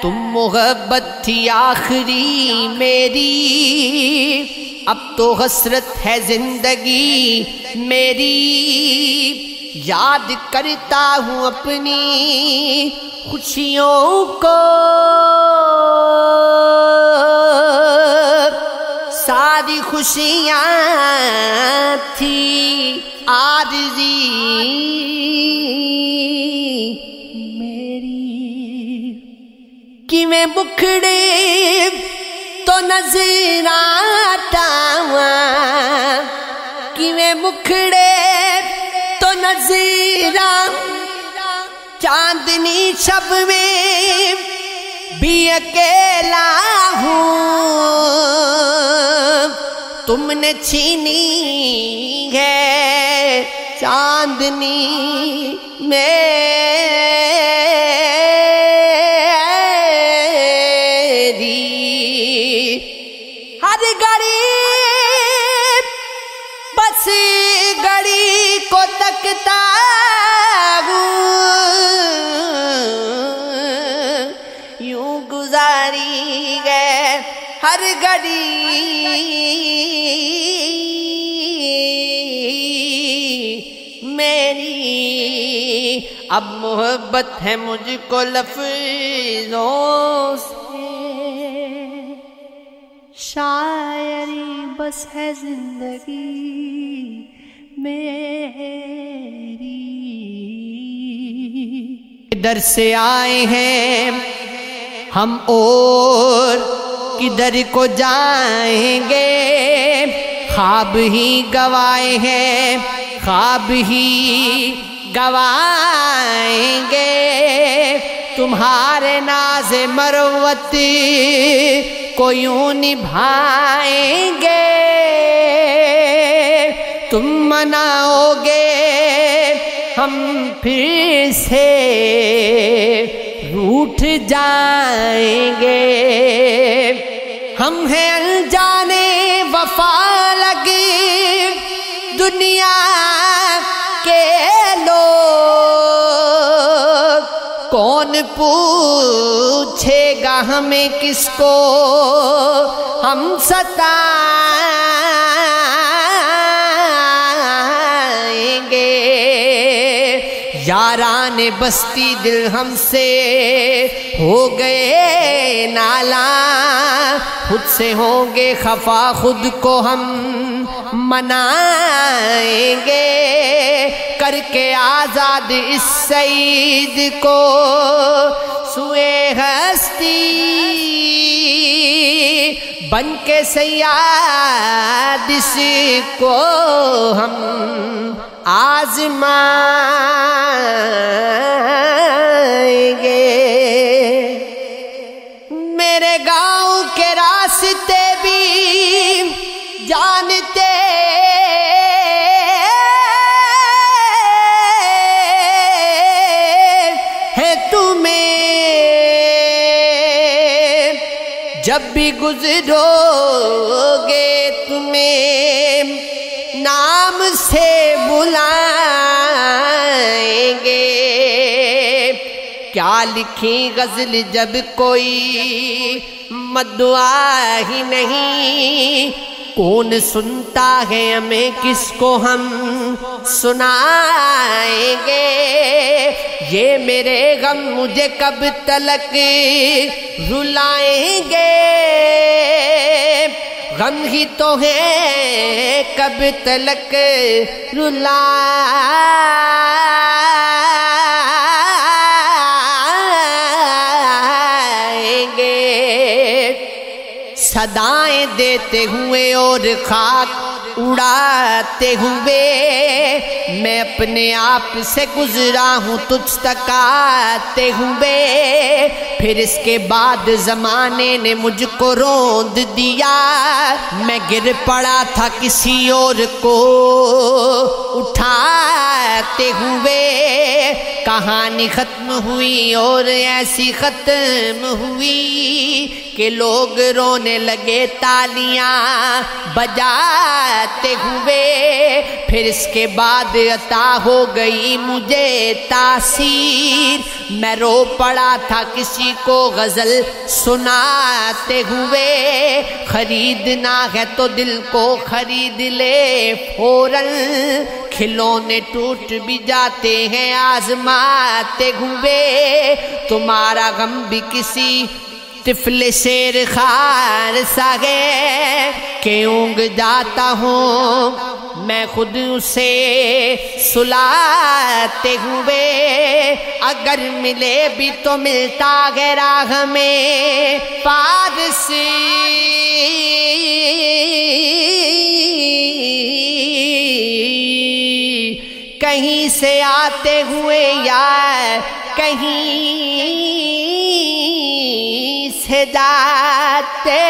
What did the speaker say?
تم محبت تھی آخری میری، اب تو حسرت ہے زندگی میری، یاد کرتا ہوں اپنی خوشیوں کو، ساری خوشیاں تھی عارضی میری، کہ میں مکھڑے تو نظر آتا ہوں، کہ میں مکھڑے تو نظر چاندنی شب میں بھی اکیلا ہوں، تم نے چھینی ہے چاندنی میری، ہر گھڑی بس گھڑی کو تکتا ہوں، یوں گزاری گئے ہر گھڑی میری، اب محبت ہے مجھ کو لفظوں سے، شاعری بس ہے زندگی میری، کدھر سے آئے ہیں ہم اور کدھر کو جائیں گے، خواب ہی گوائے ہیں خواب ہی گوائیں گے، تمہارے ناز مروت کو یوں نبھائیں گے، تم مناؤ گے ہم پھر سے روٹھ جائیں گے، ہم ہیں انجانے وفا لگے دنیا کے لوگ، کون پوچھے گا ہمیں کس کو ہم ستائیں گے، یاران بستی دل ہم سے ہو گئے نالاں، خود سے ہوں گے خفا خود کو ہم منائیں گے، کر کے آزاد اس سعید کو سوئے ہستی، بن کے سیاد اس کو ہم آزمائیں گے، میرے گاؤں کے راستے بھی جانتے ہیں تمہیں، جب بھی گزرو گے تمہیں نام سے بلائیں گے، کیا لکھی غزل جب کوئی مدعا ہی نہیں، کون سنتا ہے ہمیں کس کو ہم سنائیں گے، یہ میرے غم مجھے کب تلک رلائیں گے، غم ہی تو ہے کب تلک رلائیں گے، صدائیں دیتے ہوئے اور خاک اڑاتے ہوئے، میں اپنے آپ سے گزرا ہوں تجھ تک آتے ہوئے، پھر اس کے بعد زمانے نے مجھ کو روند دیا، میں گر پڑا تھا کسی اور کو اٹھاتے ہوئے، کہانی ختم ہوئی اور ایسی ختم ہوئی کہ لوگ رونے لگے تالیاں بجاتے ہوئے. پھر اس کے بعد عطا ہو گئی مجھے تاثیر. میں رو پڑا تھا کسی کو غزل سناتے ہوئے. خریدنا ہے تو دل کو خرید لے فوراً. کھلونے ٹوٹ بھی جاتے ہیں آزماتے ہوئے. تمہارا غم بھی کسی طفل شیر خار سا ہے کہ اونگ جاتا ہوں میں خود اسے سلاتے ہوئے. اگر ملے بھی تو ملتا ہے راہ میں پارس. کہیں سے آتے ہوئے یا کہیں سے جاتے